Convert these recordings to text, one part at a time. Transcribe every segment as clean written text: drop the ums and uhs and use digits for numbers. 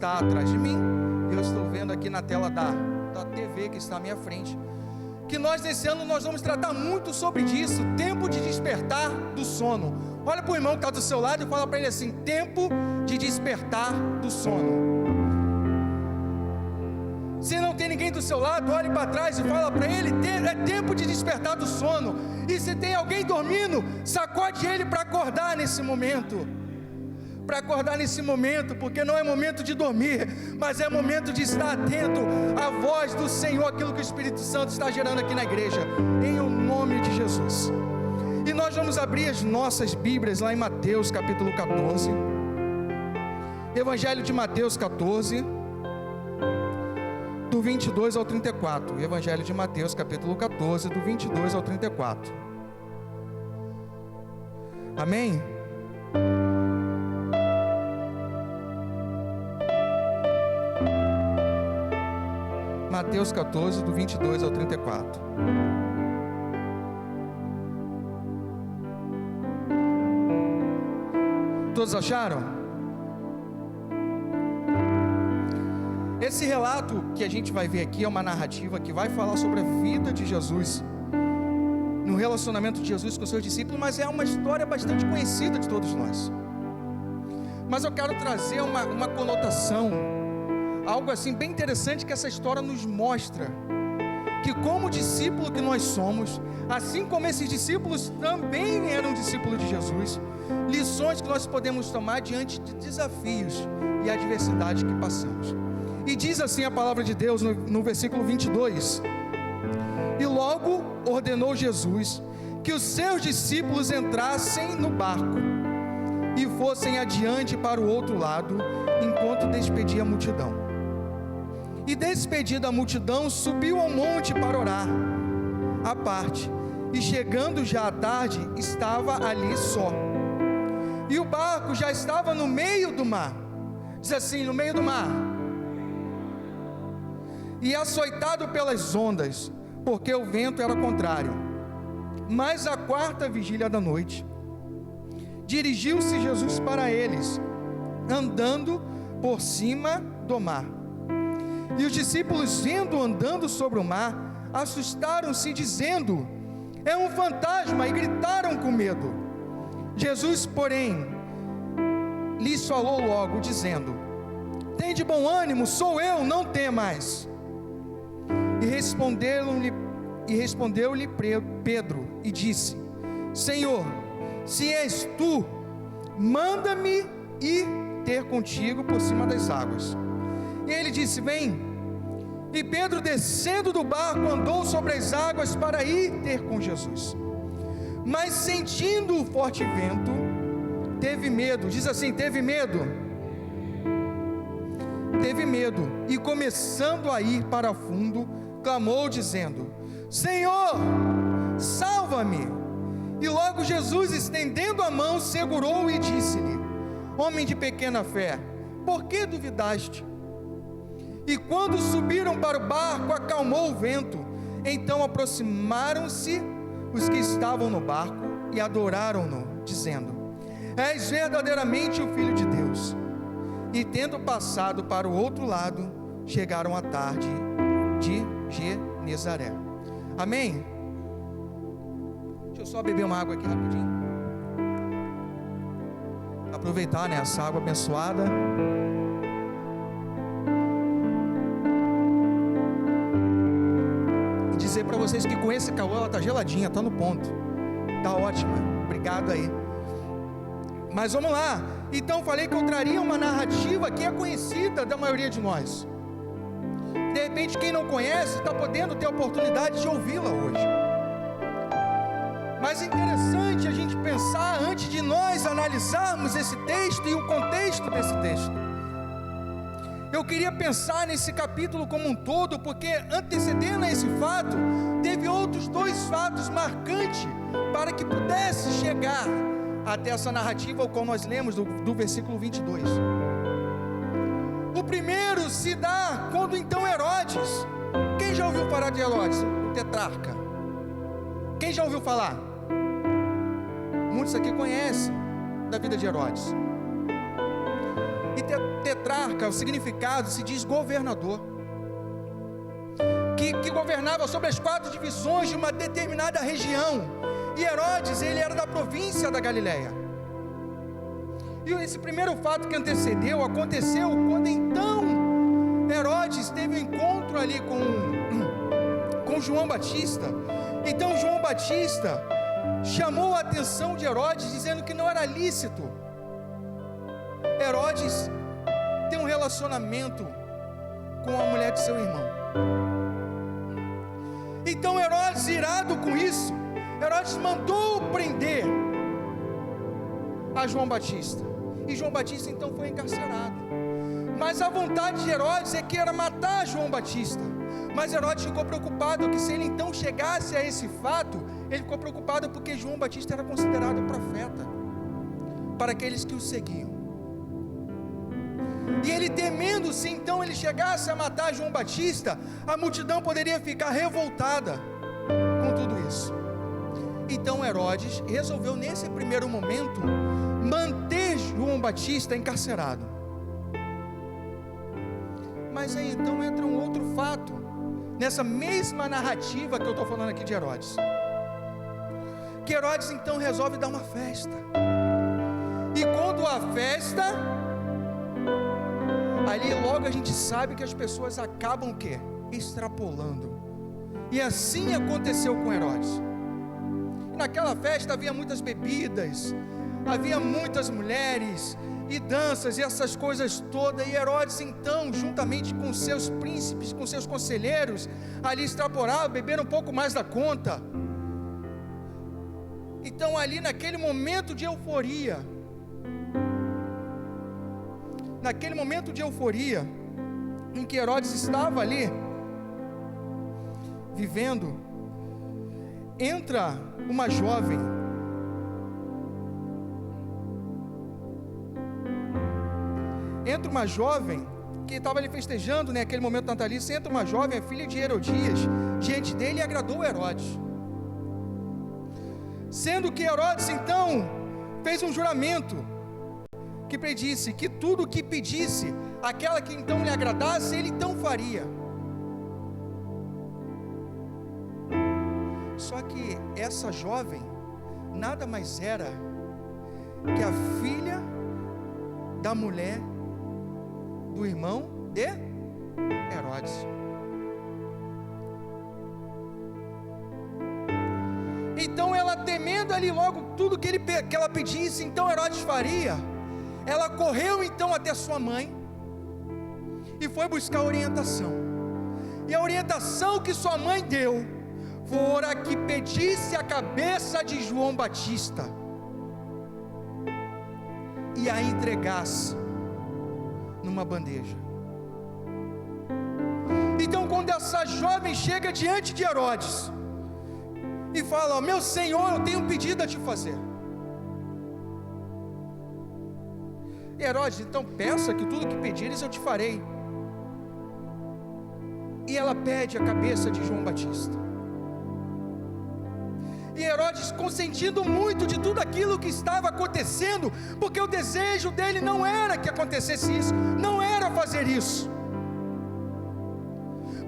está atrás de mim, eu estou vendo aqui na tela da TV que está à minha frente, que nós nesse ano nós vamos tratar muito sobre isso, tempo de despertar do sono. Olha para o irmão que está do seu lado e fala para ele assim: tempo de despertar do sono. Se não tem ninguém do seu lado, olhe para trás e fala para ele: é tempo de despertar do sono. E se tem alguém dormindo, sacode ele para acordar nesse momento. Para acordar nesse momento, porque não é momento de dormir, mas é momento de estar atento à voz do Senhor, aquilo que o Espírito Santo está gerando aqui na igreja, em o nome de Jesus. E nós vamos abrir as nossas Bíblias lá em Mateus capítulo 14, Evangelho de Mateus 14, do 22 ao 34, Evangelho de Mateus capítulo 14, do 22 ao 34, amém? Mateus 14, do 22 ao 34. Todos acharam? Esse relato que a gente vai ver aqui é uma narrativa que vai falar sobre a vida de Jesus, no relacionamento de Jesus com os seus discípulos, mas é uma história bastante conhecida de todos nós. Mas eu quero trazer uma conotação, algo assim bem interessante que essa história nos mostra, que como discípulo que nós somos, assim como esses discípulos também eram discípulos de Jesus, lições que nós podemos tomar diante de desafios e adversidade que passamos. E diz assim a palavra de Deus no versículo 22: e logo ordenou Jesus que os seus discípulos entrassem no barco e fossem adiante para o outro lado, enquanto despedia a multidão. E despedida a multidão, subiu ao monte para orar à parte, e chegando já à tarde, estava ali só. E o barco já estava no meio do mar, diz assim, no meio do mar, e açoitado pelas ondas, porque o vento era contrário. Mas à quarta vigília da noite, dirigiu-se Jesus para eles, andando por cima do mar. E os discípulos, vendo andando sobre o mar, assustaram-se, dizendo: é um fantasma, e gritaram com medo. Jesus, porém, lhes falou logo, dizendo: tende bom ânimo, sou eu, não temais. E respondeu-lhe Pedro, e disse: Senhor, se és tu, manda-me ir ter contigo por cima das águas. E ele disse: vem. E Pedro, descendo do barco, andou sobre as águas para ir ter com Jesus. Mas sentindo o forte vento, teve medo. Diz assim: teve medo. Teve medo, e começando a ir para fundo, clamou dizendo: Senhor, salva-me. E logo Jesus, estendendo a mão, segurou-o e disse-lhe: homem de pequena fé, por que duvidaste? E quando subiram para o barco, acalmou o vento. Então aproximaram-se os que estavam no barco e adoraram-no, dizendo: és verdadeiramente o Filho de Deus. E tendo passado para o outro lado, chegaram à tarde de Genezaré. Amém? Deixa eu só beber uma água aqui rapidinho. Aproveitar, né, essa água abençoada. E dizer para vocês que com esse calor ela está geladinha, está no ponto. Está ótima. Obrigado aí. Mas vamos lá. Então falei que eu traria uma narrativa que é conhecida da maioria de nós. De repente quem não conhece está podendo ter a oportunidade de ouvi-la hoje. Mas é interessante a gente pensar, antes de nós analisarmos esse texto e o contexto desse texto. Eu queria pensar nesse capítulo como um todo, porque antecedendo a esse fato, teve outros dois fatos marcantes para que pudesse chegar até essa narrativa, como nós lemos do versículo 22. O primeiro se dá quando então Herodes, quem já ouviu falar de Herodes, o tetrarca? Quem já ouviu falar? Muitos aqui conhecem da vida de Herodes. E tetrarca, o significado, se diz governador, que governava sobre as 4 divisões de uma determinada região. E Herodes, ele era da província da Galileia. E esse primeiro fato que antecedeu, aconteceu quando então Herodes teve um encontro ali com João Batista. Então João Batista chamou a atenção de Herodes, dizendo que não era lícito Herodes ter um relacionamento com a mulher de seu irmão. Então Herodes, irado com isso, Herodes mandou prender a João Batista, e João Batista então foi encarcerado. Mas a vontade de Herodes é que era matar João Batista, mas Herodes ficou preocupado que se ele então chegasse a esse fato, ele ficou preocupado porque João Batista era considerado profeta para aqueles que o seguiam. E ele temendo, se então ele chegasse a matar João Batista, a multidão poderia ficar revoltada com tudo isso. Então Herodes resolveu nesse primeiro momento manter João Batista encarcerado. Mas aí então entra um outro fato nessa mesma narrativa que eu estou falando aqui de Herodes, que Herodes então resolve dar uma festa. E quando a festa, ali logo a gente sabe que as pessoas acabam o quê? Extrapolando. E assim aconteceu com Herodes. Naquela festa havia muitas bebidas, havia muitas mulheres e danças e essas coisas todas. E Herodes então, juntamente com seus príncipes, com seus conselheiros, ali extrapolaram, beberam um pouco mais da conta. Então ali naquele momento de euforia, em que Herodes estava ali vivendo, entra uma jovem, que estava ali festejando, aquele momento natalício. Entra uma jovem, a filha de Herodias, diante dele, e agradou Herodes, sendo que Herodes então fez um juramento que predisse que tudo o que pedisse aquela que então lhe agradasse, ele então faria. Só que essa jovem nada mais era que a filha da mulher do irmão de Herodes. Então ela, temendo ali logo tudo que ela pedisse, então Herodes faria, ela correu então até sua mãe e foi buscar orientação. E a orientação que sua mãe deu fora que pedisse a cabeça de João Batista e a entregasse numa bandeja. Então quando essa jovem chega diante de Herodes e fala: meu senhor, eu tenho um pedido a te fazer. E Herodes: então peça, que tudo que pedires eu te farei. E ela pede a cabeça de João Batista. E Herodes, consentindo muito de tudo aquilo que estava acontecendo, porque o desejo dele não era que acontecesse isso, não era fazer isso,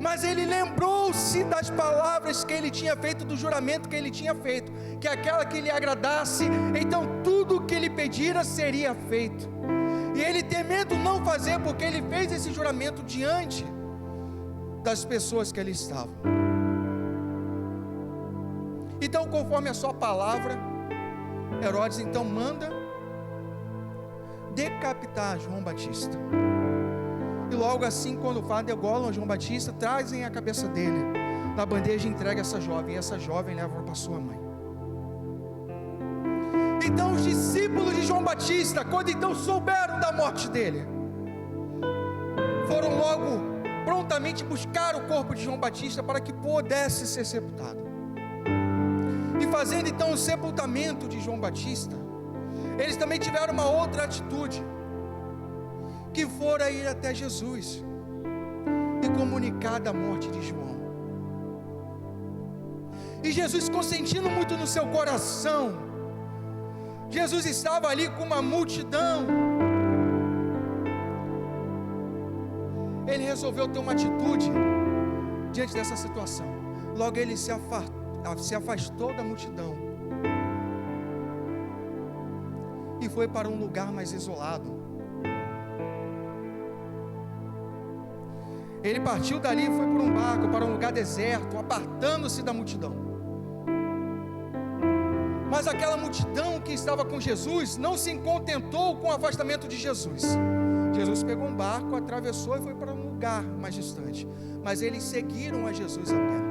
mas ele lembrou-se das palavras que ele tinha feito, do juramento que ele tinha feito, que aquela que lhe agradasse, então tudo o que ele pedira seria feito. E ele, temendo não fazer, porque ele fez esse juramento diante das pessoas que ali estavam. Então, conforme a sua palavra, Herodes então manda decapitar João Batista. E logo assim, quando degolam a João Batista, trazem a cabeça dele na bandeja e entregam essa jovem. E essa jovem leva para sua mãe. Então os discípulos de João Batista, quando então souberam da morte dele, foram logo prontamente buscar o corpo de João Batista para que pudesse ser sepultado. E fazendo então o sepultamento de João Batista, eles também tiveram uma outra atitude, que fora ir até Jesus e comunicar da morte de João. E Jesus, consentindo muito no seu coração, Jesus estava ali com uma multidão, ele resolveu ter uma atitude diante dessa situação. Logo ele se afastou da multidão e foi para um lugar mais isolado. Ele partiu dali e foi por um barco para um lugar deserto, apartando-se da multidão. Mas aquela multidão que estava com Jesus não se contentou com o afastamento de Jesus. Jesus pegou um barco, atravessou e foi para um lugar mais distante. Mas eles seguiram a Jesus a pé.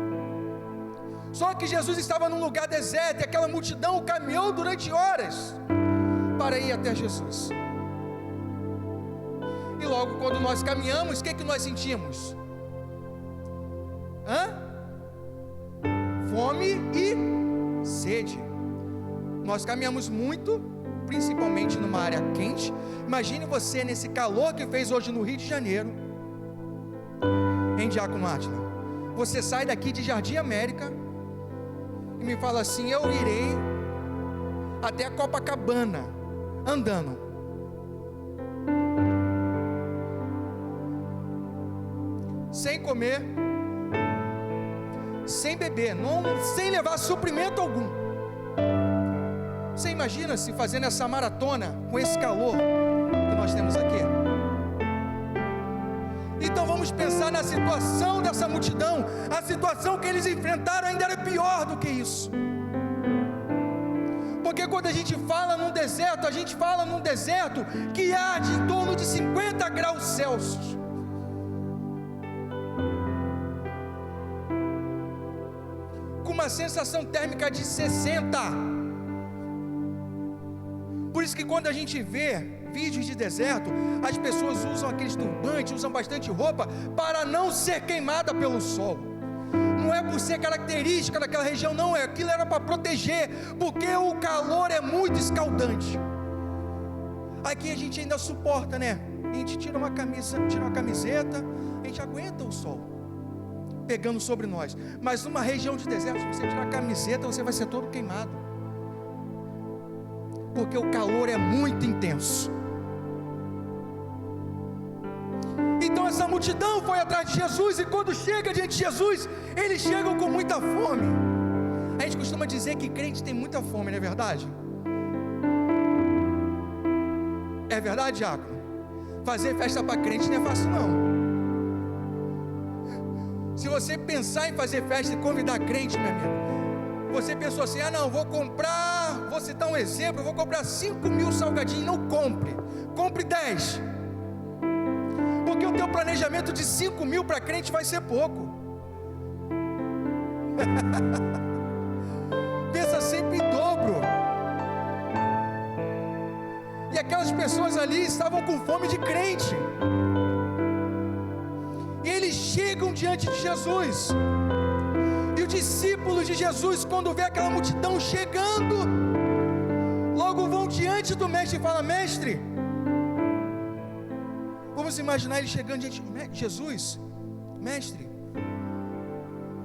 Só que Jesus estava num lugar deserto e aquela multidão caminhou durante horas para ir até Jesus. E logo quando nós caminhamos, o que nós sentimos? Fome e sede. Nós caminhamos muito, principalmente numa área quente. Imagine você nesse calor que fez hoje no Rio de Janeiro, em Diácono Átila. Você sai daqui de Jardim América e me fala assim: eu irei até a Copacabana andando. Sem comer, sem beber, sem levar suprimento algum. Você imagina se fazendo essa maratona com esse calor que nós temos aqui? Então vamos pensar na situação dessa multidão. A situação que eles enfrentaram ainda era pior do que isso. Porque quando a gente fala num deserto, a gente fala num deserto que arde em torno de 50 graus Celsius. Com uma sensação térmica de 60. Por isso que quando a gente vê vídeos de deserto, as pessoas usam aqueles turbantes, usam bastante roupa para não ser queimada pelo sol. Não é por ser característica daquela região, não, aquilo era para proteger, porque o calor é muito escaldante. Aqui a gente ainda suporta, né? A gente tira uma camiseta, a gente aguenta o sol pegando sobre nós. Mas numa região de deserto, se você tirar a camiseta, você vai ser todo queimado, porque o calor é muito intenso. Então essa multidão foi atrás de Jesus, e quando chega diante de Jesus, eles chegam com muita fome. A gente costuma dizer que crente tem muita fome, não é verdade? É verdade, Diácono? Fazer festa para crente não é fácil, não. Se você pensar em fazer festa e convidar crente, meu amigo, você pensou assim: não, vou citar um exemplo, vou comprar 5.000 salgadinhos. Não compre, compre 10, porque o teu planejamento de 5.000 para crente vai ser pouco. Pensa sempre em dobro. E aquelas pessoas ali estavam com fome de crente, e eles chegam diante de Jesus. E os discípulos de Jesus, quando vê aquela multidão chegando, logo vão diante do mestre e falam: mestre, vamos imaginar ele chegando diante de Jesus: mestre,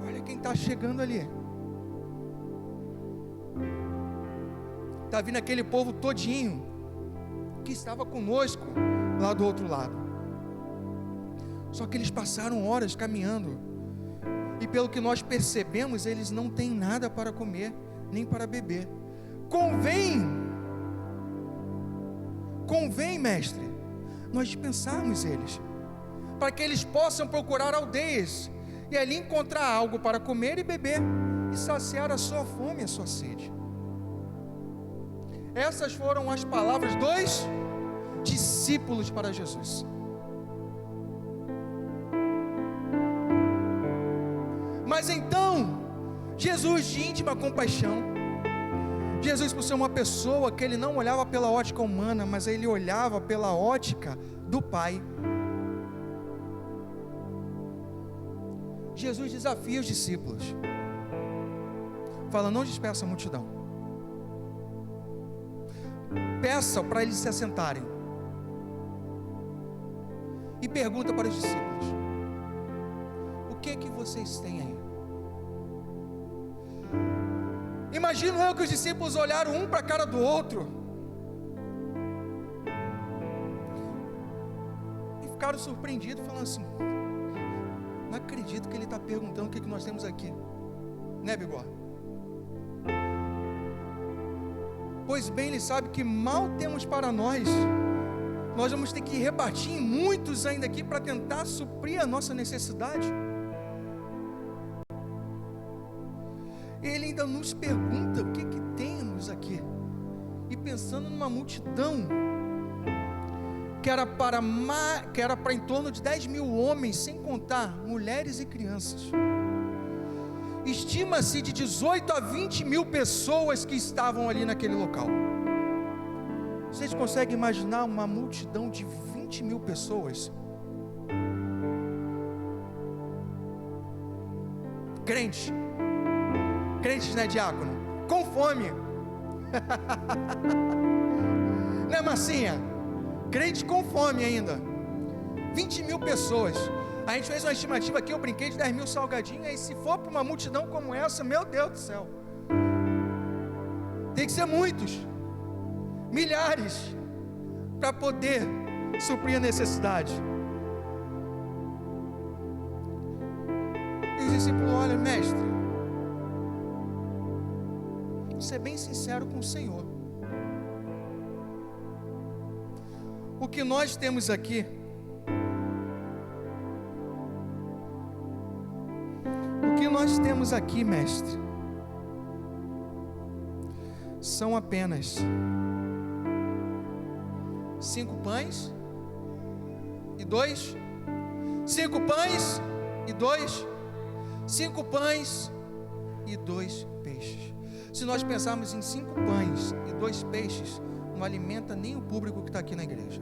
olha quem está chegando ali. Está vindo aquele povo todinho que estava conosco lá do outro lado. Só que eles passaram horas caminhando, e pelo que nós percebemos, eles não têm nada para comer, nem para beber. Convém, mestre, nós dispensarmos eles, para que eles possam procurar aldeias, e ali encontrar algo para comer e beber, e saciar a sua fome e a sua sede. Essas foram as palavras dos discípulos para Jesus. Mas então, Jesus, de íntima compaixão, Jesus, por ser uma pessoa que ele não olhava pela ótica humana, mas ele olhava pela ótica do Pai, Jesus desafia os discípulos, fala: não despeça a multidão, peça para eles se assentarem, e pergunta para os discípulos: o que vocês têm aí? Imagino eu que os discípulos olharam um para a cara do outro ficaram surpreendidos, falando assim: não acredito que ele está perguntando o que nós temos aqui, né, Bigode? Pois bem, ele sabe que mal temos para nós vamos ter que repartir em muitos ainda aqui para tentar suprir a nossa necessidade. Ele ainda nos pergunta o que temos aqui, e pensando numa multidão que era para em torno de 10 mil homens, sem contar mulheres e crianças. Estima-se de 18 a 20 mil pessoas que estavam ali naquele local. Vocês conseguem imaginar uma multidão de 20 mil pessoas? Crentes, né, diácono? Com fome. Né, Marcinha? Crente com fome ainda. 20 mil pessoas. A gente fez uma estimativa aqui, eu brinquei de 10 mil salgadinhos. E se for para uma multidão como essa, meu Deus do céu, tem que ser muitos, milhares, para poder suprir a necessidade. E os discípulos: olha, mestre, vou ser bem sincero com o Senhor, o que nós temos aqui mestre, são apenas 5 pães e 2 5 pães e 2 5 pães e 2 peixes. Se nós pensarmos em 5 pães e 2 peixes, não alimenta nem o público que está aqui na igreja.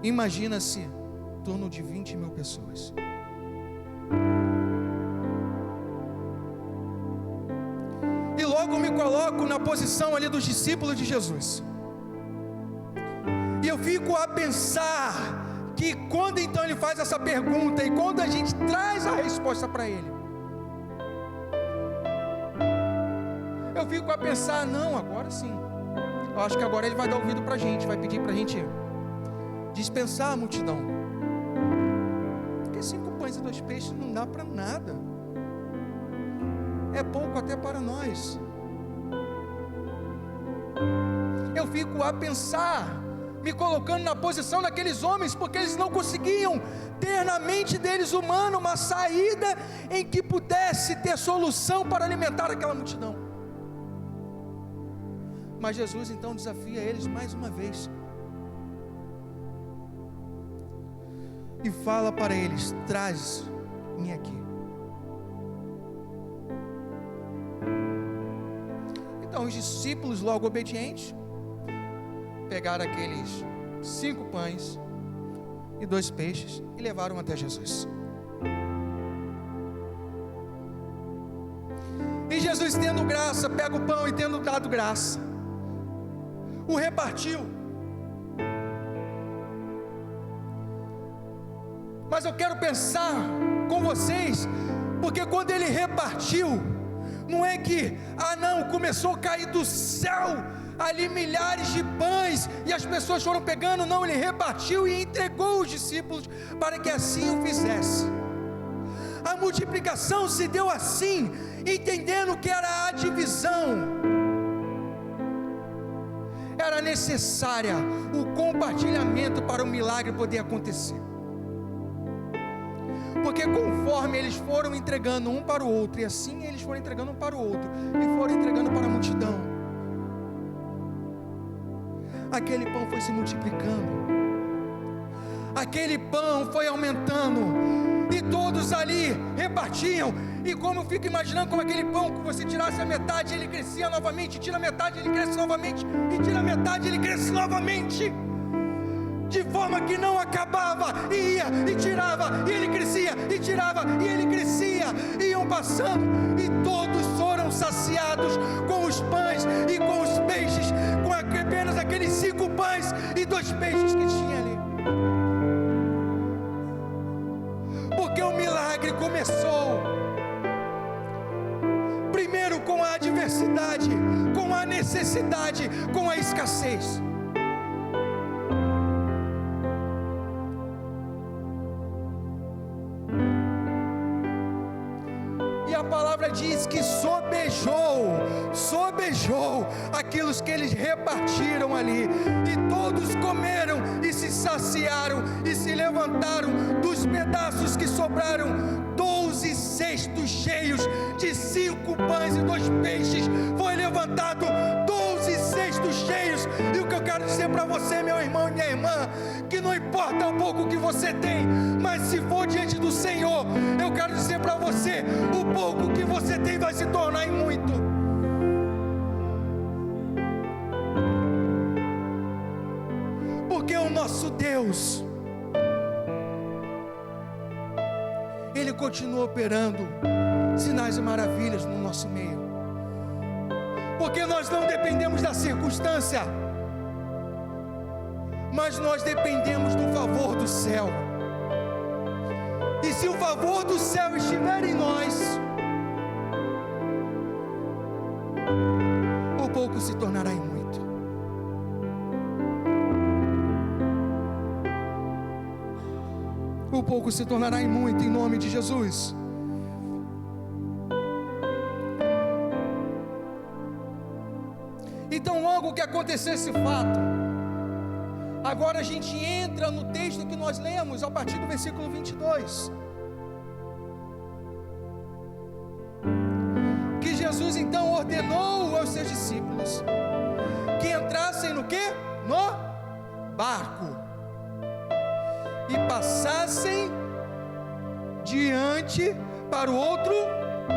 Imagina-se em torno de 20 mil pessoas. E logo me coloco na posição ali dos discípulos de Jesus, e eu fico a pensar que quando então ele faz essa pergunta, e quando a gente traz a resposta para ele, eu fico a pensar: não, agora sim, eu acho que agora ele vai dar ouvido para a gente, vai pedir para a gente dispensar a multidão, porque 5 pães e 2 peixes não dá para nada, é pouco até para nós. Eu fico a pensar, me colocando na posição daqueles homens, porque eles não conseguiam ter na mente deles humana uma saída em que pudesse ter solução para alimentar aquela multidão. Mas Jesus então desafia eles mais uma vez e fala para eles: traz-me aqui. Então os discípulos, logo obedientes, pegaram aqueles 5 pães e 2 peixes e levaram até Jesus. E Jesus, tendo graça, pega o pão e, tendo dado graça, o repartiu. Mas eu quero pensar com vocês, porque quando ele repartiu, não é que, começou a cair do céu ali milhares de pães e as pessoas foram pegando. Não, ele repartiu e entregou os discípulos para que assim o fizesse. A multiplicação se deu assim, entendendo que era a divisão, era necessária o compartilhamento para o milagre poder acontecer. Porque conforme eles foram entregando um para o outro, e assim eles foram entregando um para o outro, e foram entregando para a multidão, aquele pão foi se multiplicando, aquele pão foi aumentando, e todos ali repartiam. E como eu fico imaginando, como aquele pão que você tirasse a metade, ele crescia novamente, tira a metade, ele cresce novamente, e tira a metade, ele cresce novamente, de forma que não acabava, e ia e tirava, e ele crescia, e tirava, e ele crescia, iam passando, e todos foram saciados com os pães e com os peixes, com apenas aqueles 5 pães e 2 peixes que tinha ali. Porque o milagre começou primeiro com a adversidade, com a necessidade, com a escassez. a palavra diz que sobejou aquilo que eles repartiram ali, e todos comeram e se saciaram e se levantaram dos pedaços que sobraram, 12 cestos cheios de 5 pães e 2 peixes, foi levantado 12 cestos cheios. E o que eu quero dizer para você, meu irmão e minha irmã, que não importa o pouco que você tem, mas se for diante do Senhor, eu quero dizer para você, o pouco que você tem vai se tornar em muito. Porque o nosso Deus, Ele continua operando sinais e maravilhas no nosso meio, porque nós não dependemos da circunstância, mas nós dependemos do favor do céu. E se o favor do céu estiver em nós, o pouco se tornará em muito. O pouco se tornará em muito, em nome de Jesus. Então, logo que aconteceu esse fato, agora a gente entra no texto que nós lemos, a partir do versículo 22. Que Jesus então ordenou aos seus discípulos que entrassem no quê? No barco, e passassem diante para o outro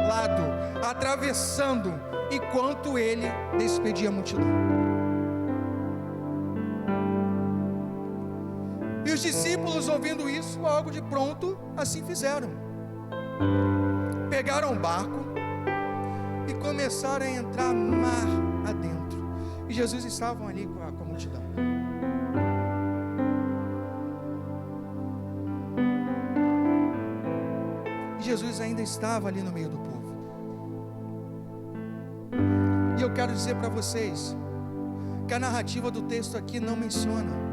lado, atravessando, enquanto ele despedia a multidão. E os discípulos, ouvindo isso, logo de pronto, assim fizeram. Pegaram o barco e começaram a entrar mar adentro. E Jesus estava ali com a multidão. Jesus ainda estava ali no meio do povo. E eu quero dizer para vocês que a narrativa do texto aqui não menciona,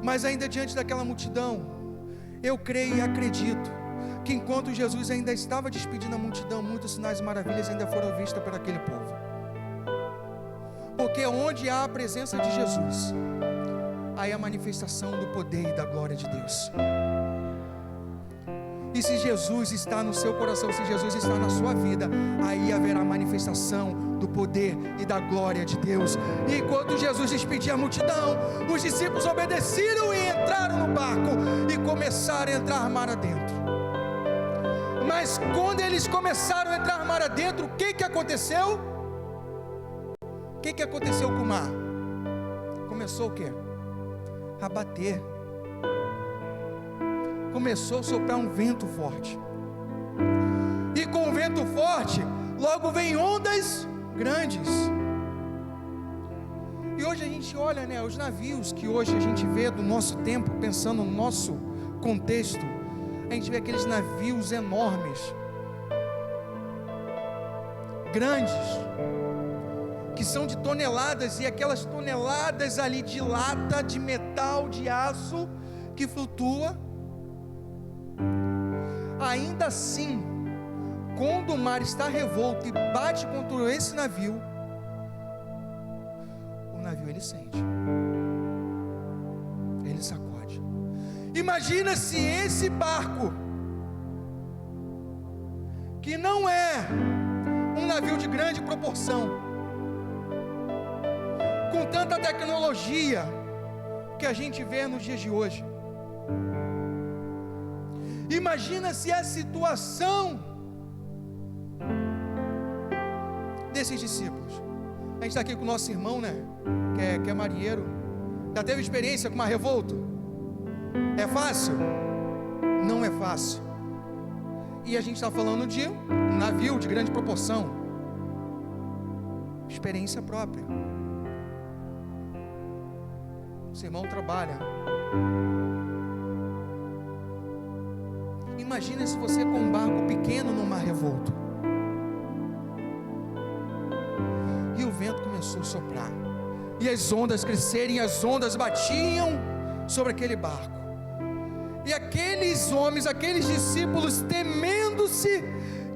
mas ainda diante daquela multidão, eu creio e acredito que enquanto Jesus ainda estava despedindo a multidão, muitos sinais e maravilhas ainda foram vistos por aquele povo. Porque onde há a presença de Jesus, aí a manifestação do poder e da glória de Deus. E se Jesus está no seu coração, se Jesus está na sua vida, aí haverá manifestação do poder e da glória de Deus. E enquanto Jesus despedia a multidão, os discípulos obedeceram e entraram no barco e começaram a entrar mar adentro. Mas quando eles começaram a entrar mar adentro, o que aconteceu? O que aconteceu com o mar? Começou o quê? A bater. Começou a soprar um vento forte. E com o vento forte, logo vem ondas grandes. E hoje a gente olha, né, os navios que hoje a gente vê do nosso tempo, pensando no nosso contexto, a gente vê aqueles navios enormes, grandes, que são de toneladas, e aquelas toneladas ali de lata, de metal, de aço, que flutua. Ainda assim, quando o mar está revolto e bate contra esse navio, o navio ele sente, ele sacode. Imagina se esse barco, que não é um navio de grande proporção, com tanta tecnologia que a gente vê nos dias de hoje, imagina se a situação desses discípulos. A gente está aqui com o nosso irmão, né? Que é marinheiro. Já teve experiência com mar revolto? É fácil? Não é fácil. E a gente está falando de um navio de grande proporção. Experiência própria. Seu irmão trabalha. Imagina se você com um barco pequeno no mar revolto. E o vento começou a soprar. E as ondas crescerem, as ondas batiam sobre aquele barco. E aqueles homens, aqueles discípulos, temendo-se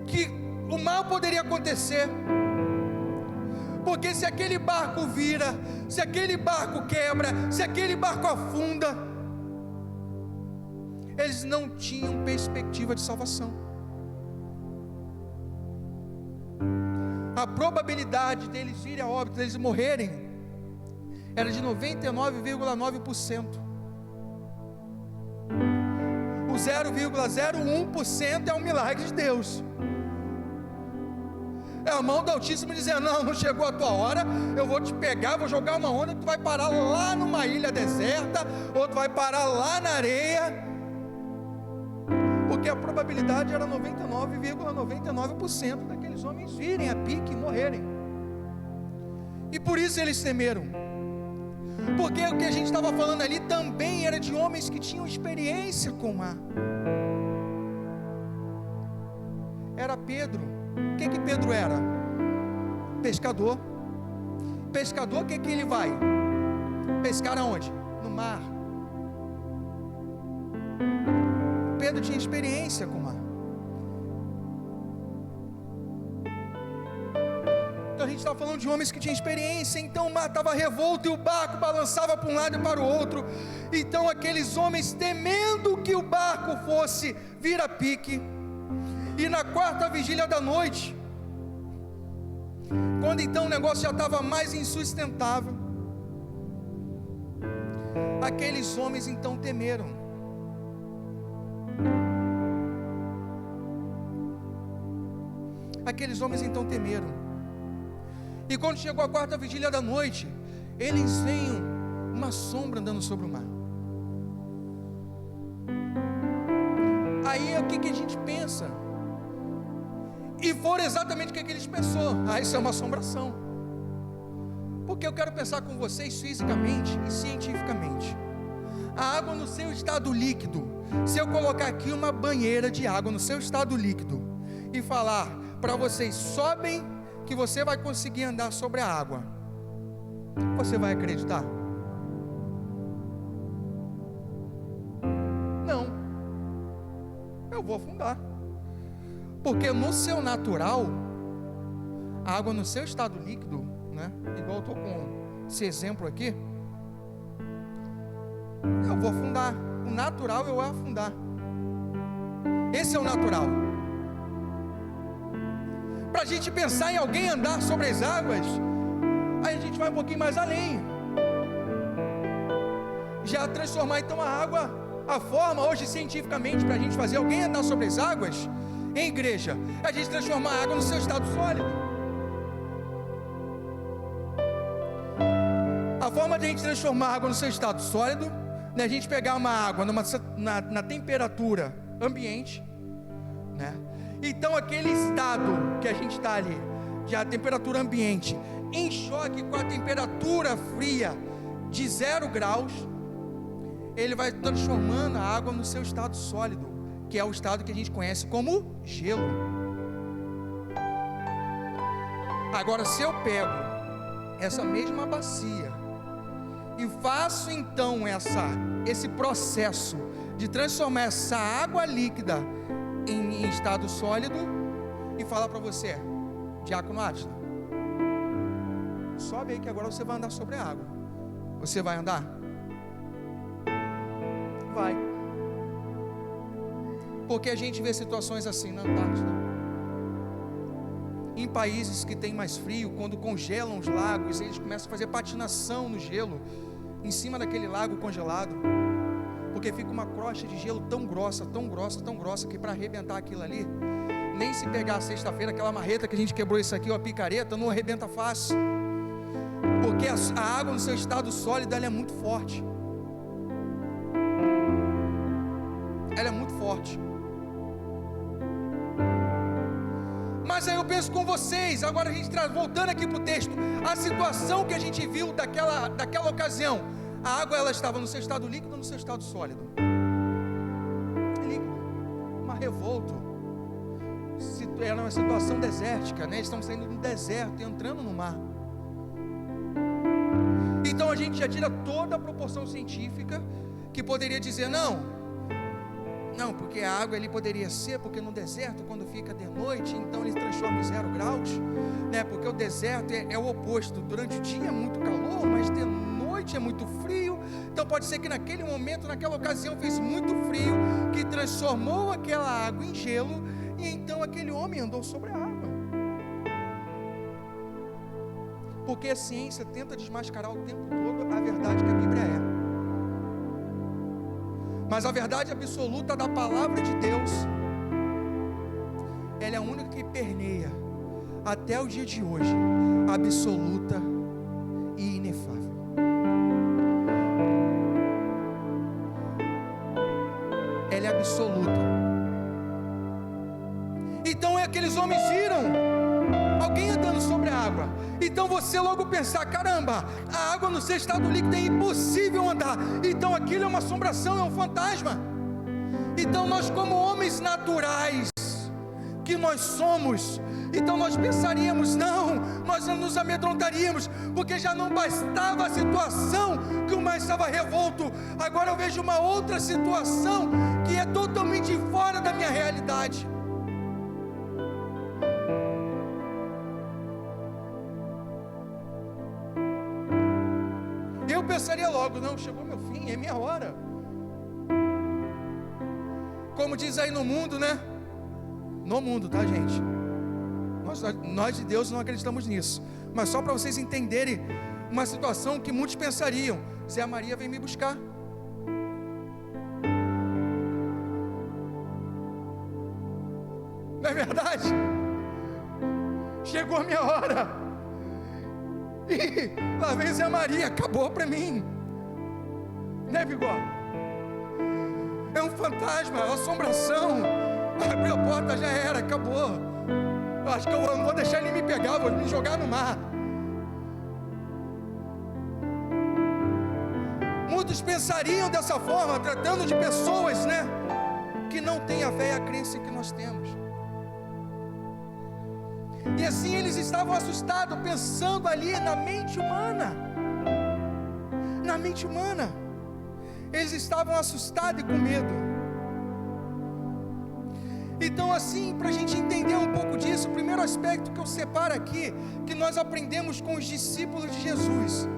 que o mal poderia acontecer, porque se aquele barco vira, se aquele barco quebra, se aquele barco afunda, eles não tinham perspectiva de salvação. A probabilidade deles virem a óbito, deles morrerem, era de 99,9%. O 0,01% é um milagre de Deus. É a mão do Altíssimo dizendo: não chegou a tua hora, eu vou te pegar, vou jogar uma onda, tu vai parar lá numa ilha deserta, ou tu vai parar lá na areia, porque a probabilidade era 99,99% daqueles homens virem a pique e morrerem. E por isso eles temeram, porque o que a gente estava falando ali também era de homens que tinham experiência com o mar. Era Pedro. O que Pedro era? Pescador. Pescador, o que ele vai? Pescar aonde? No mar. Pedro tinha experiência com o mar. Então a gente estava falando de homens que tinham experiência. Então o mar estava revolto e o barco balançava para um lado e para o outro. Então aqueles homens, temendo que o barco fosse vir a pique, e na quarta vigília da noite, quando então o negócio já estava mais insustentável, aqueles homens então temeram. Aqueles homens então temeram. E quando chegou a quarta vigília da noite, eles veem uma sombra andando sobre o mar. Aí o que a gente pensa? E foram exatamente o que eles pensou. Isso é uma assombração. Porque eu quero pensar com vocês fisicamente e cientificamente. A água no seu estado líquido, se eu colocar aqui uma banheira de água no seu estado líquido e falar para vocês: sobem que você vai conseguir andar sobre a água, você vai acreditar? Não. Eu vou afundar. Porque no seu natural, a água no seu estado líquido, né? Igual eu estou com esse exemplo aqui, eu vou afundar. O natural eu vou afundar. Esse é o natural. Para a gente pensar em alguém andar sobre as águas, aí a gente vai um pouquinho mais além. Já transformar então a água, a forma hoje cientificamente para a gente fazer alguém andar sobre as águas, em igreja, a gente transformar a água no seu estado sólido. A forma de a gente transformar a água no seu estado sólido, né, a gente pegar uma água na temperatura ambiente, né? Então aquele estado que a gente está ali, de a temperatura ambiente, em choque com a temperatura fria de 0 graus, ele vai transformando a água no seu estado sólido, que é o estado que a gente conhece como gelo. Agora, se eu pego essa mesma bacia e faço então esse processo de transformar essa água líquida em estado sólido e falar para você: Diácono Átila, sobe aí que agora você vai andar sobre a água. Você vai andar? Vai. Porque a gente vê situações assim na Antártida, em países que tem mais frio, quando congelam os lagos, eles começam a fazer patinação no gelo, em cima daquele lago congelado, porque fica uma crosta de gelo tão grossa, que para arrebentar aquilo ali, nem se pegar sexta-feira aquela marreta que a gente quebrou isso aqui, ó, a picareta, não arrebenta fácil, porque a água no seu estado sólido, ela é muito forte. Ela é muito forte. Mas aí eu penso com vocês, agora a gente voltando aqui para o texto, a situação que a gente viu daquela ocasião, a água ela estava no seu estado líquido ou no seu estado sólido? Líquido, mar revolto, era uma situação desértica, né? Estamos saindo do deserto e entrando no mar. Então a gente já tira toda a proporção científica que poderia dizer: não, Não, porque a água ali poderia ser, porque no deserto, quando fica de noite, então ele transforma em 0 graus, né? Porque o deserto é o oposto. Durante o dia é muito calor, mas de noite é muito frio. Então pode ser que naquele momento, naquela ocasião, fez muito frio, que transformou aquela água em gelo, e então aquele homem andou sobre a água. Porque a ciência tenta desmascarar o tempo todo a verdade que a Bíblia é. Mas a verdade absoluta da palavra de Deus, ela é a única que permeia até o dia de hoje, absoluta e inefável. Ela é absoluta. Então aqueles homens viram alguém andando sobre a água. Então você logo pensar, caramba, a água no seu estado líquido é impossível andar. Então aquilo é uma assombração, é um fantasma. Então nós, como homens naturais que nós somos, então nós pensaríamos, não, nós não nos amedrontaríamos, porque já não bastava a situação que o mar estava revolto. Agora eu vejo uma outra situação que é totalmente fora da minha realidade. Eu pensaria logo, não, chegou meu fim, é minha hora. Como diz aí no mundo, né? No mundo, tá, gente? Nós de Deus não acreditamos nisso. Mas só para vocês entenderem uma situação que muitos pensariam: Zé Maria vem me buscar. Não é verdade? Chegou a minha hora. E lá vem Zé Maria, acabou para mim, né, Bigode? É um fantasma, é uma assombração. Abriu a porta, já era, acabou. Eu acho que eu não vou deixar ele me pegar, vou me jogar no mar. Muitos pensariam dessa forma, tratando de pessoas, né, que não têm a fé e a crença que nós temos. E assim eles estavam assustados, pensando ali na mente humana. Na mente humana. Eles estavam assustados e com medo. Então assim, para a gente entender um pouco disso, o primeiro aspecto que eu separo aqui, que nós aprendemos com os discípulos de Jesus,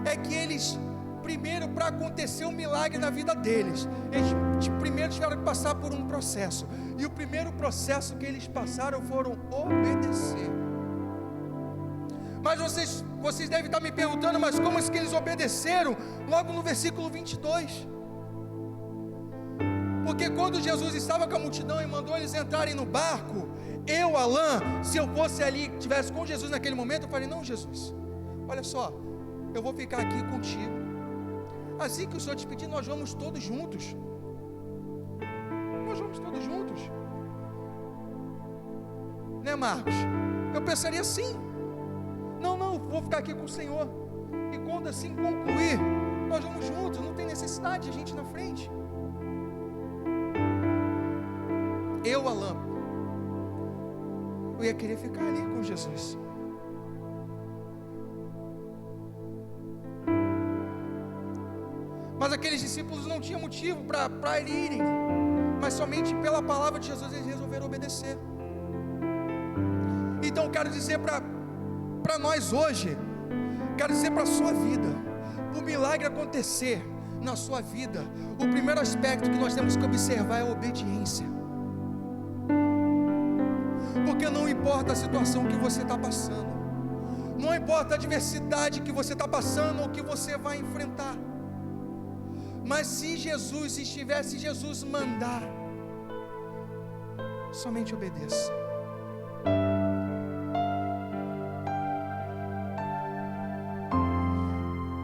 é que eles, primeiro, para acontecer um milagre na vida deles, eles primeiro tiveram que passar por um processo. E o primeiro processo que eles passaram foram obedecer. Mas vocês devem estar me perguntando, mas como é que eles obedeceram? Logo no versículo 22. Porque quando Jesus estava com a multidão e mandou eles entrarem no barco, eu, Alain, se eu fosse ali, estivesse com Jesus naquele momento, eu falei: não, Jesus, olha só, eu vou ficar aqui contigo. Assim que o Senhor te pedir, nós vamos todos juntos. Nós vamos todos juntos. Né, Marcos? Eu pensaria assim: não, vou ficar aqui com o Senhor. E quando assim concluir, nós vamos juntos. Não tem necessidade de a gente na frente. Eu, Alain, eu ia querer ficar ali com Jesus. Mas aqueles discípulos não tinham motivo para irem, mas somente pela palavra de Jesus eles resolveram obedecer. Então eu quero dizer para nós hoje, quero dizer para a sua vida, para o milagre acontecer na sua vida, o primeiro aspecto que nós temos que observar é a obediência. Porque não importa a situação que você está passando, não importa a adversidade que você está passando ou que você vai enfrentar, mas se Jesus mandar, somente obedeça.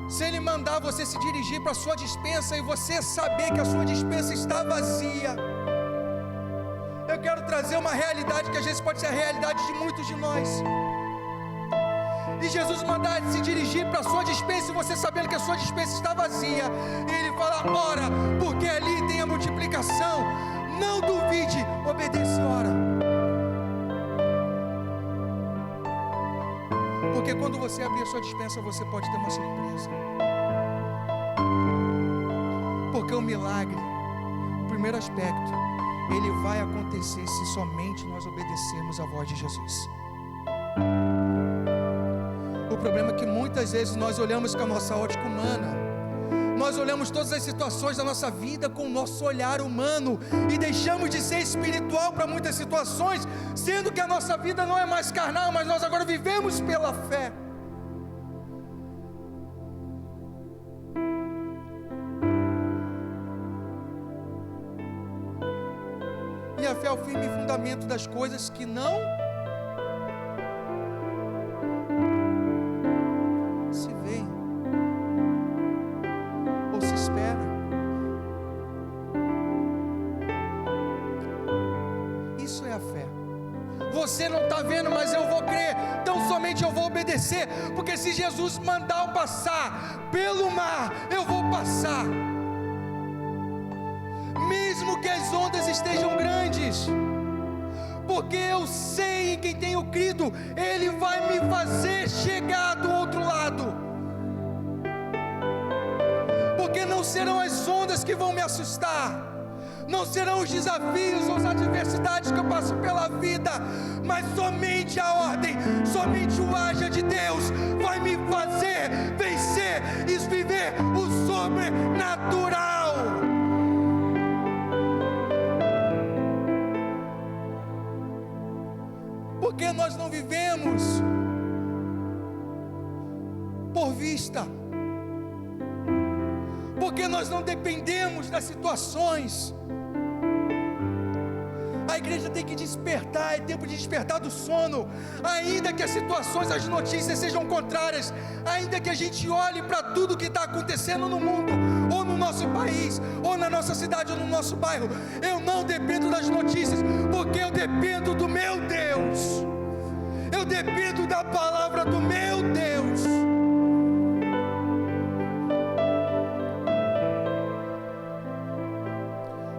Se Ele mandar você se dirigir para a sua despensa e você saber que a sua despensa está vazia, eu quero trazer uma realidade que às vezes pode ser a realidade de muitos de nós. E Jesus mandar se dirigir para a sua despensa e você sabendo que a sua despensa está vazia, e Ele fala: ora, porque ali tem a multiplicação. Não duvide, obedeça e ora. Porque quando você abrir a sua despensa, você pode ter uma surpresa. Porque o milagre, o primeiro aspecto, ele vai acontecer se somente nós obedecermos à voz de Jesus. O problema é que muitas vezes nós olhamos com a nossa ótica humana, nós olhamos todas as situações da nossa vida com o nosso olhar humano e deixamos de ser espiritual para muitas situações, sendo que a nossa vida não é mais carnal, mas nós agora vivemos pela fé. E a fé é o firme fundamento das coisas que não se veem ou se espera. Isso é a fé. Você não está vendo, mas eu vou crer, então somente eu vou obedecer, porque se Jesus mandar eu passar pelo mar, eu vou passar. Mesmo que as ondas estejam grandes, porque eu sei em quem tenho crido, Ele vai me fazer chegar do outro lado, porque não serão as ondas que vão me assustar, não serão os desafios ou as adversidades que eu passo pela vida, mas somente a ordem, somente o haja de Deus vai me fazer vencer e viver o sobrenatural. Porque nós não vivemos por vista, porque nós não dependemos das situações. A igreja tem que despertar, é tempo de despertar do sono, ainda que as situações, as notícias sejam contrárias, ainda que a gente olhe para tudo que está acontecendo no mundo, ou no nosso país, ou na nossa cidade, ou no nosso bairro. Eu não dependo das notícias, porque eu dependo do meu Deus, eu dependo da palavra do meu Deus.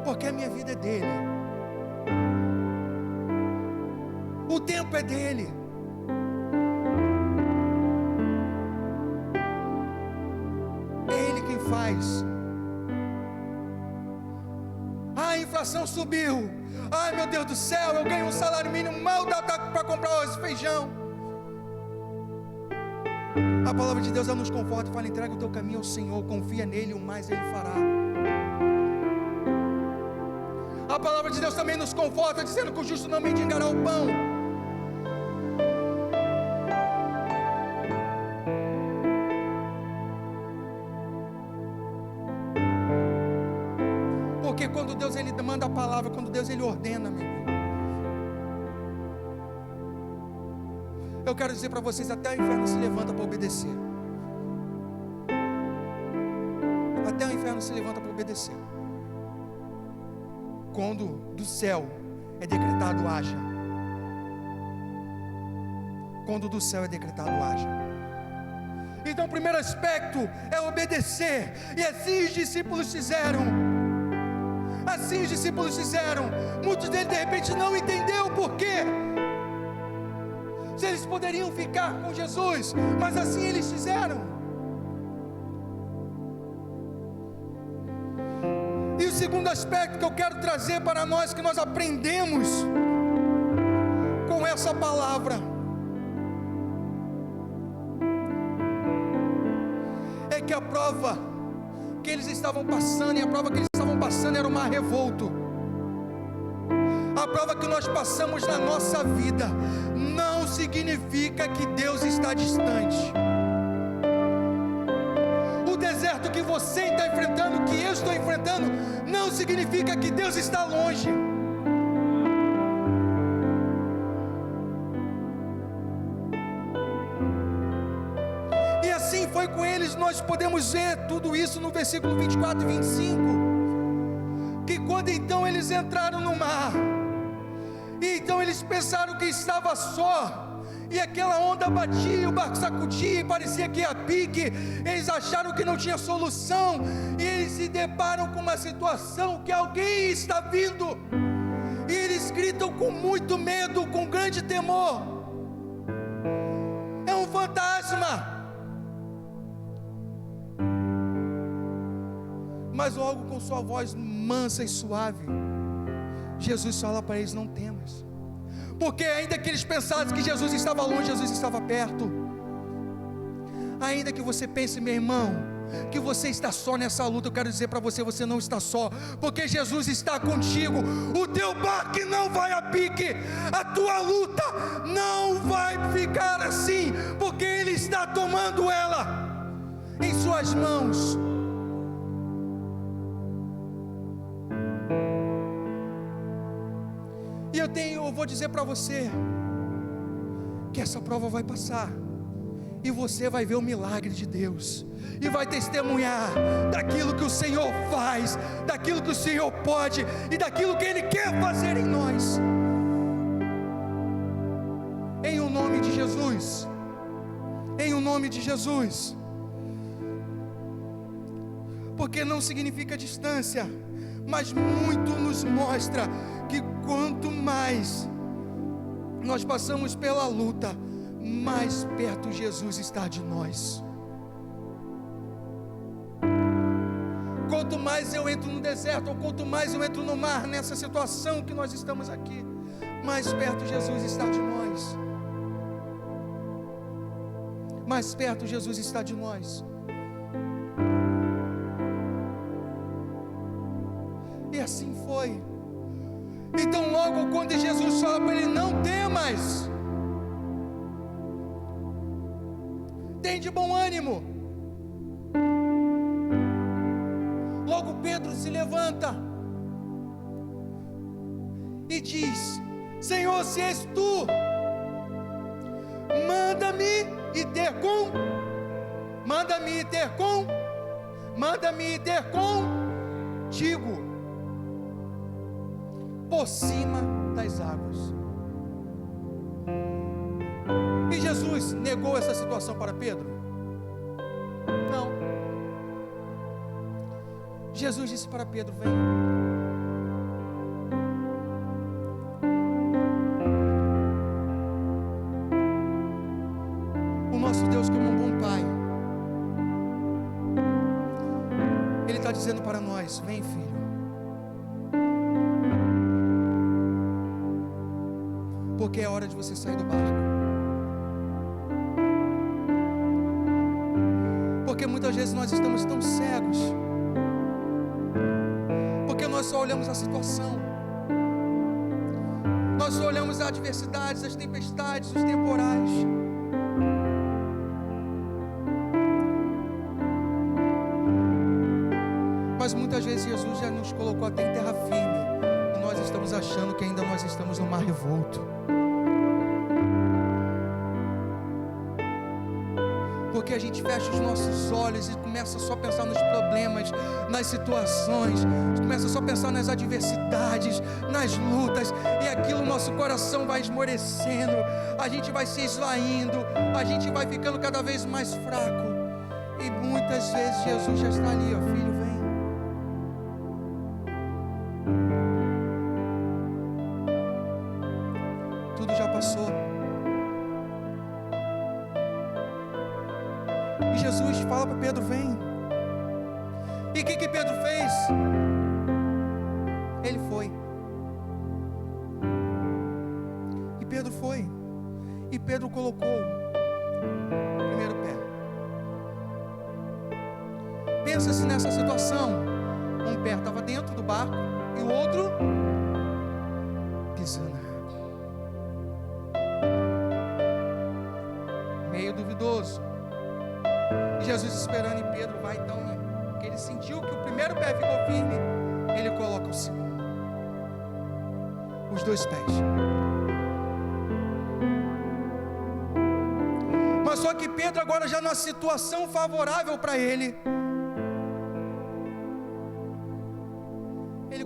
Porque a minha vida é dele, o tempo é dele. É ele quem faz. A inflação subiu. Ai, meu Deus do céu, eu ganho um salário mínimo, mal dá para comprar arroz e feijão. A palavra de Deus, ela nos conforta e fala: entrega o teu caminho ao Senhor, confia nele, o mais ele fará. A palavra de Deus também nos conforta, dizendo que o justo não mendigará o pão. Porque quando Deus ele manda a palavra, quando Deus ele ordena, meu irmão, eu quero dizer para vocês, até o inferno se levanta para obedecer. Até o inferno se levanta para obedecer. Quando do céu é decretado haja. Quando do céu é decretado haja. Então o primeiro aspecto é obedecer. E assim os discípulos fizeram. Assim os discípulos fizeram. Muitos deles de repente não entenderam o porquê. Se eles poderiam ficar com Jesus, mas assim eles fizeram. E o segundo aspecto que eu quero trazer para nós, que nós aprendemos com essa palavra, é que a prova que eles estavam passando, e a prova que eles estavam passando era o mar revolto. A prova que nós passamos na nossa vida não significa que Deus está distante. O deserto que você está enfrentando, que eu estou enfrentando, não significa que Deus está longe. E assim foi com eles. Nós podemos ver tudo isso no versículo 24 e 25, que quando então eles entraram no mar, e então eles pensaram que estava só, e aquela onda batia, o barco sacudia e parecia que ia pique. Eles acharam que não tinha solução, e eles se deparam com uma situação que alguém está vindo, e eles gritam com muito medo, com grande temor: é um fantasma. Mas logo com sua voz mansa e suave, Jesus fala para eles: não temas. Porque ainda que eles pensassem que Jesus estava longe, Jesus estava perto. Ainda que você pense, meu irmão, que você está só nessa luta, eu quero dizer para você: você não está só, porque Jesus está contigo. O teu barco não vai a pique, a tua luta não vai ficar assim, porque Ele está tomando ela em suas mãos. E eu vou dizer para você que essa prova vai passar, e você vai ver o milagre de Deus, e vai testemunhar daquilo que o Senhor faz, daquilo que o Senhor pode, e daquilo que Ele quer fazer em nós, em o nome de Jesus, em o nome de Jesus. Porque não significa distância, mas muito nos mostra que quanto mais nós passamos pela luta, mais perto Jesus está de nós. Quanto mais eu entro no deserto, ou quanto mais eu entro no mar, nessa situação que nós estamos aqui, mais perto Jesus está de nós. Mais perto Jesus está de nós. E assim foi. Então logo quando Jesus fala para ele: não temas, tem de bom ânimo. Logo Pedro se levanta e diz: Senhor, se és tu, manda-me ir ter contigo por cima das águas. E Jesus negou essa situação para Pedro? Não. Jesus disse para Pedro: vem. O nosso Deus, como um bom Pai, Ele está dizendo para nós: vem, filho. Porque é hora de você sair do barco. Porque muitas vezes nós estamos tão cegos, porque nós só olhamos a situação, nós só olhamos as adversidades, as tempestades, os temporais. Mas muitas vezes Jesus já nos colocou até em terra firme, e nós estamos achando que ainda nós estamos no mar revolto. Porque a gente fecha os nossos olhos e começa só a pensar nos problemas, nas situações, começa só a pensar nas adversidades, nas lutas, e aquilo, nosso coração vai esmorecendo, a gente vai se esvaindo, a gente vai ficando cada vez mais fraco, e muitas vezes Jesus já está ali: ó, filho, vem. Tudo já passou. E Jesus fala para Pedro: vem. E o que Pedro fez? Ele foi. E Pedro foi. E Pedro colocou o primeiro pé. Pensa-se nessa situação: um pé estava dentro do barco e o outro pisando na água. Meio duvidoso. E Jesus esperando, e Pedro vai então, porque ele sentiu que o primeiro pé ficou firme, ele coloca o segundo, os dois pés. Mas só que Pedro agora já numa situação favorável para ele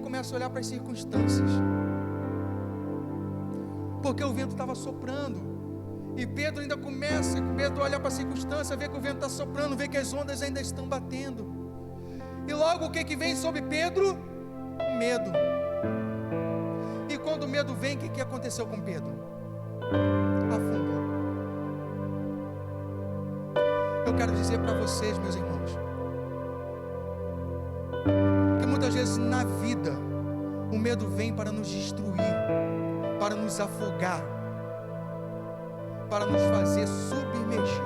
começa a olhar para as circunstâncias, porque o vento estava soprando. E Pedro ainda começa, Pedro olha para a circunstância, vê que o vento está soprando, vê que as ondas ainda estão batendo. E logo o que vem sobre Pedro? Medo. E quando o medo vem, o que aconteceu com Pedro? Afundou. Eu quero dizer para vocês, meus irmãos, muitas vezes na vida, o medo vem para nos destruir, para nos afogar, para nos fazer submergir.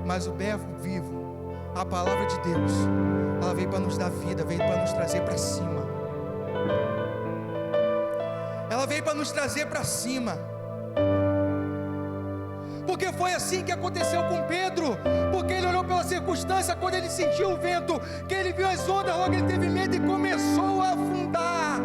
Mas o verbo vivo, a palavra de Deus, ela veio para nos dar vida, veio para nos trazer para cima. Ela veio para nos trazer para cima. Porque foi assim que aconteceu com Pedro. Porque ele olhou pela circunstância, quando ele sentiu o vento, que ele viu as ondas, logo ele teve medo e começou a afundar.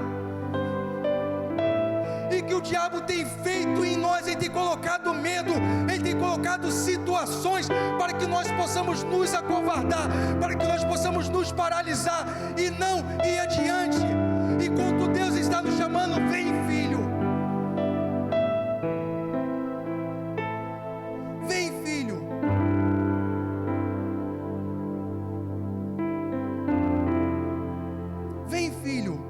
E que o diabo tem feito em nós, ele tem colocado medo, ele tem colocado situações para que nós possamos nos acovardar, para que nós possamos nos paralisar e não ir adiante. Enquanto Deus está nos chamando, vem filho, vem filho, vem filho.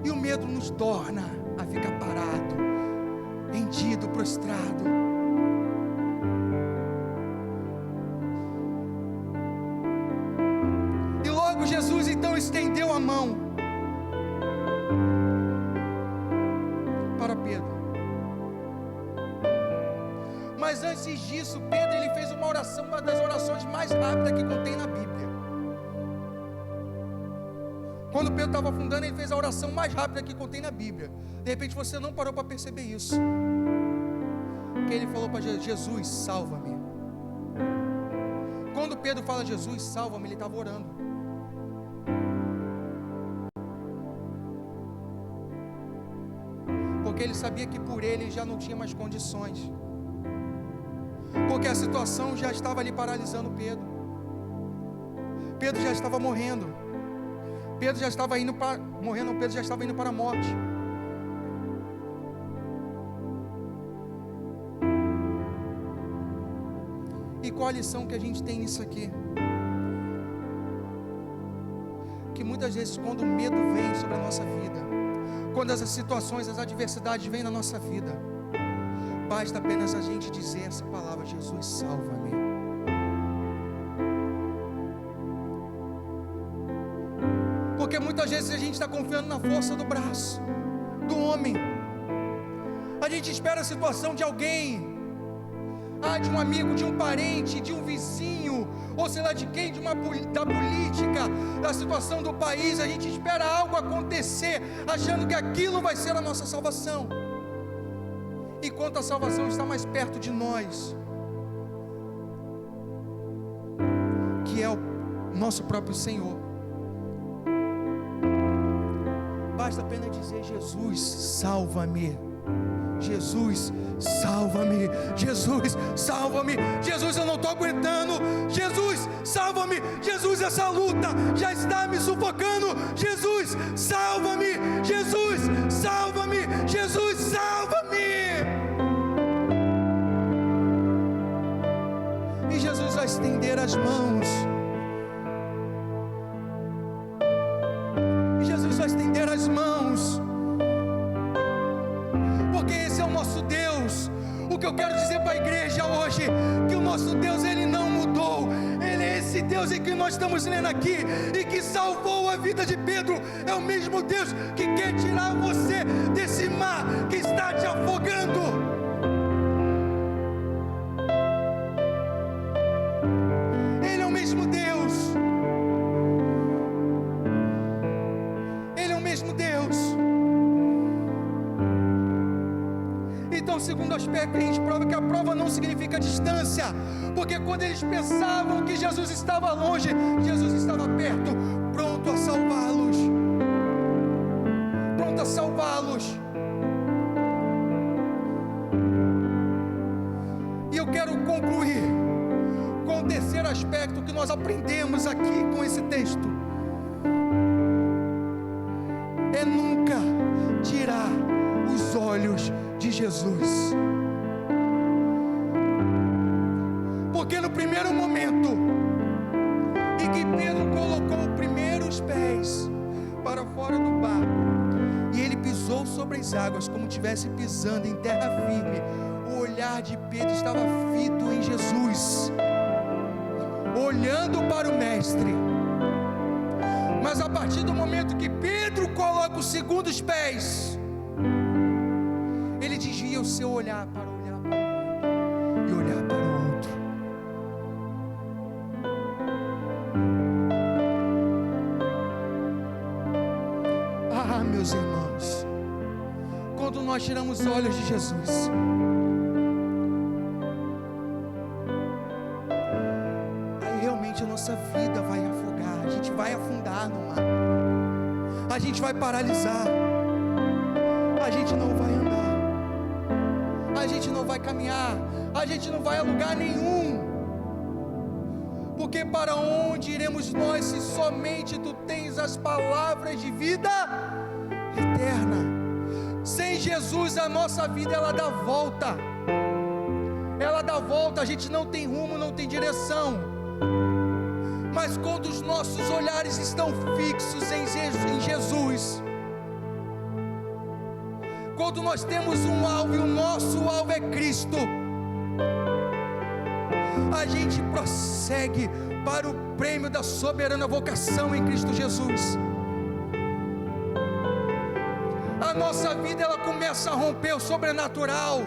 E o medo nos torna a ficar parado, rendido, prostrado. E logo Jesus então estendeu a mão para Pedro. Mas antes disso, Pedro ele fez uma oração, uma das orações mais rápidas que contém na Bíblia. Quando Pedro estava afundando, ele fez a oração mais rápida que contém na Bíblia. De repente você não parou para perceber isso. Que ele falou para Jesus: Jesus, salva-me. Quando Pedro fala Jesus, salva-me, ele estava orando. Porque ele sabia que por ele já não tinha mais condições. Porque a situação já estava ali paralisando Pedro. Pedro já estava morrendo. Pedro já estava indo para morrendo, Pedro já estava indo para a morte. E qual a lição que a gente tem nisso aqui? Que muitas vezes quando o medo vem sobre a nossa vida, quando as situações, as adversidades vêm na nossa vida, basta apenas a gente dizer essa palavra: Jesus, salva-me. Porque muitas vezes a gente está confiando na força do braço do homem. A gente espera a situação de alguém, de um amigo, de um parente, de um vizinho, ou sei lá de quem, da política, da situação do país. A gente espera algo acontecer, achando que aquilo vai ser a nossa salvação, enquanto a salvação está mais perto de nós, que é o nosso próprio Senhor. Basta apenas dizer: Jesus, salva-me. Jesus, salva-me. Jesus, salva-me. Jesus, eu não estou aguentando. Jesus, salva-me. Jesus, essa luta já está me sufocando. Jesus, salva-me. Jesus, salva-me. Jesus, salva-me. E Jesus vai estender as mãos. Estender as mãos, porque esse é o nosso Deus. O que eu quero dizer para a igreja hoje, que o nosso Deus, ele não mudou. Ele é esse Deus em que nós estamos lendo aqui, e que salvou a vida de Pedro. É o mesmo Deus que quer tirar você desse mar que está te afogando. Ele é o mesmo Deus. Então, segundo aspecto, a gente prova que a prova não significa distância, porque quando eles pensavam que Jesus estava longe, Jesus estava perto, pronto a salvá-los, pronto a salvá-los. E eu quero concluir com o terceiro aspecto que nós aprendemos aqui com esse texto: é nunca tirar os olhos de Jesus. Porque no primeiro momento em que Pedro colocou os primeiros pés para fora do barco e ele pisou sobre as águas como estivesse pisando em terra firme, o olhar de Pedro estava fito em Jesus, olhando para o Mestre. Mas a partir do momento que Pedro coloca os segundos pés, ele desvia o seu olhar para olhar para um e olhar para o outro. Ah, meus irmãos, quando nós tiramos os olhos de Jesus, aí realmente a nossa vida vai afogar, a gente vai afundar no mar, a gente vai paralisar, a gente não vai andar, a gente não vai caminhar, a gente não vai a lugar nenhum, porque para onde iremos nós se somente Tu tens as palavras de vida eterna? Sem Jesus a nossa vida ela dá volta, a gente não tem rumo, não tem direção. Mas quando os nossos olhares estão fixos em Jesus, quando nós temos um alvo e o nosso alvo é Cristo, a gente prossegue para o prêmio da soberana vocação em Cristo Jesus. A nossa vida ela começa a romper o sobrenatural.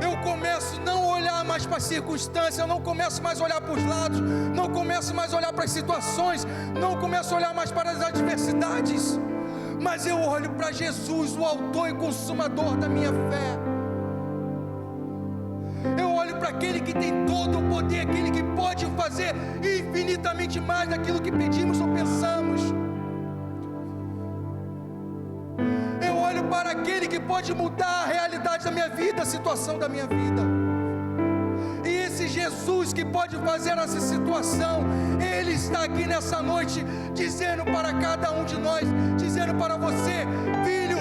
Eu começo a não olhar mais para as circunstâncias, eu não começo mais a olhar para os lados, não começo mais a olhar para as situações, não começo a olhar mais para as adversidades, mas eu olho para Jesus, o autor e consumador da minha fé. Eu olho para aquele que tem todo o poder, aquele que pode fazer infinitamente mais daquilo que pedimos ou pensamos. Eu olho para aquele que pode mudar a realidade da minha vida, a situação da minha vida. E esse Jesus que pode fazer essa situação, Ele está aqui nessa noite, dizendo para cada um de nós, dizendo para você: filho,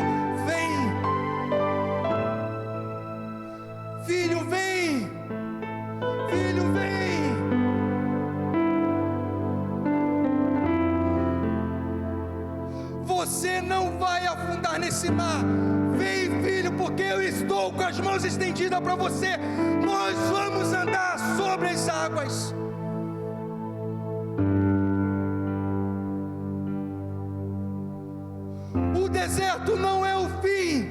vem. Filho, vem. Filho, vem. Você não vai afundar nesse mar. Vem, filho, porque eu estou com as mãos estendidas para você. Nós vamos andar sobre as águas. O deserto não é o fim.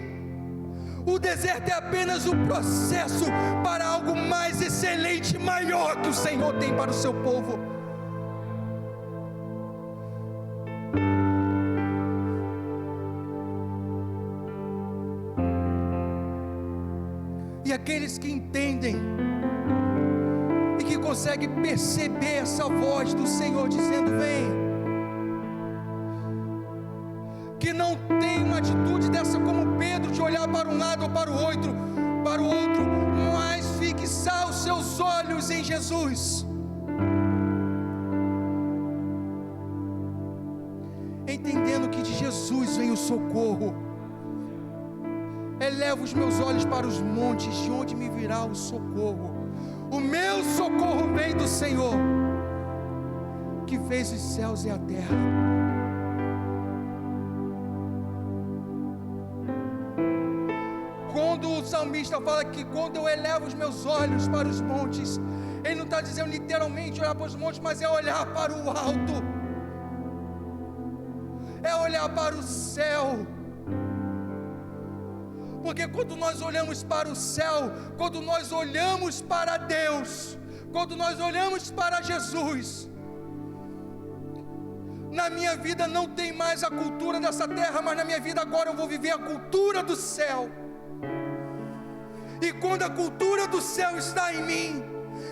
O deserto é apenas um processo para algo mais excelente, maior que o Senhor tem para o seu povo. E aqueles que entendem e que conseguem perceber essa voz do Senhor dizendo: vem, que não tem uma atitude dessa como Pedro, de olhar para um lado ou para o outro, mas fixar os seus olhos em Jesus, entendendo que de Jesus vem o socorro. Elevo os meus olhos para os montes, de onde me virá o socorro? O meu socorro vem do Senhor, que fez os céus e a terra. Quando o salmista fala que quando eu elevo os meus olhos para os montes, ele não está dizendo literalmente olhar para os montes, mas é olhar para o alto, é olhar para o céu. Porque quando nós olhamos para o céu, quando nós olhamos para Deus, quando nós olhamos para Jesus, na minha vida não tem mais a cultura dessa terra, mas na minha vida agora eu vou viver a cultura do céu. E quando a cultura do céu está em mim,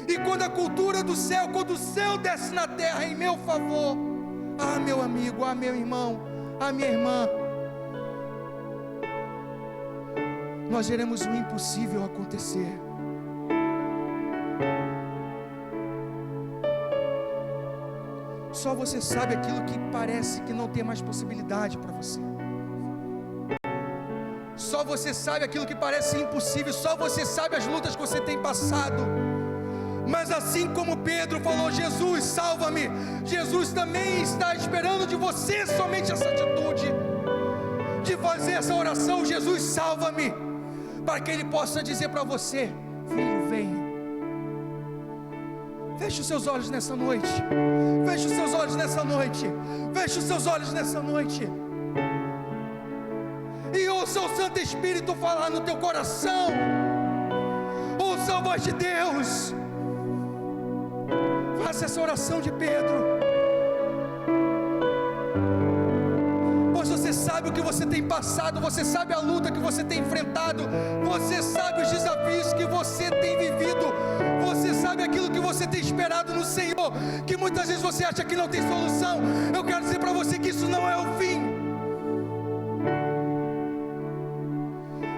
e quando a cultura do céu, quando o céu desce na terra em meu favor, ah, meu amigo, ah, meu irmão, ah, minha irmã, nós veremos o impossível acontecer. Só você sabe aquilo que parece que não tem mais possibilidade para você. Só você sabe aquilo que parece impossível. Só você sabe as lutas que você tem passado. Mas assim como Pedro falou: Jesus, salva-me, Jesus também está esperando de você somente essa atitude, de fazer essa oração, Jesus, salva-me, para que Ele possa dizer para você: filho, venha. Feche os seus olhos nessa noite. Feche os seus olhos nessa noite. Feche os seus olhos nessa noite. E ouça o Santo Espírito falar no teu coração. Ouça a voz de Deus. Faça essa oração de Pedro. Pois você sabe o que você tem passado, você sabe a luta que você tem enfrentado, você sabe os desafios que você tem vivido, você sabe aquilo que você tem esperado no Senhor, que muitas vezes você acha que não tem solução. Eu quero dizer para você que isso não é o fim.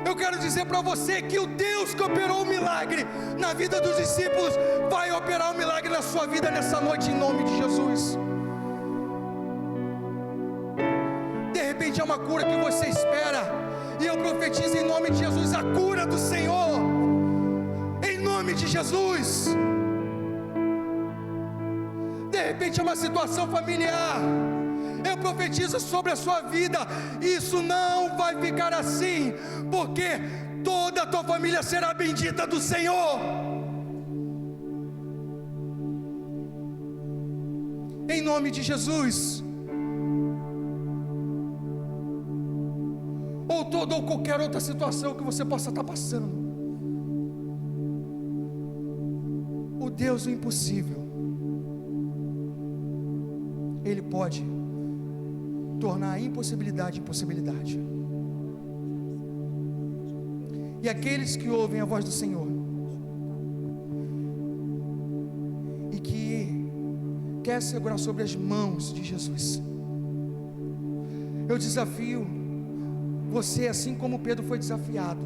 Eu quero dizer para você que o Deus que operou o milagre na vida dos discípulos vai operar o milagre na sua vida nessa noite, em nome de Jesus. De repente é uma cura que você espera, e eu profetizo em nome de Jesus a cura do Senhor, em nome de Jesus. De repente é uma situação familiar, eu profetizo sobre a sua vida: isso não vai ficar assim, porque toda a tua família será bendita do Senhor, em nome de Jesus. Ou toda ou qualquer outra situação que você possa estar passando, o Deus do impossível, Ele pode tornar a impossibilidade em possibilidade. E aqueles que ouvem a voz do Senhor e que quer segurar sobre as mãos de Jesus, eu desafio você, assim como Pedro foi desafiado,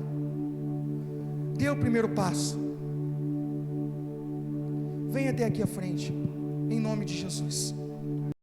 dê o primeiro passo. Venha até aqui à frente, em nome de Jesus.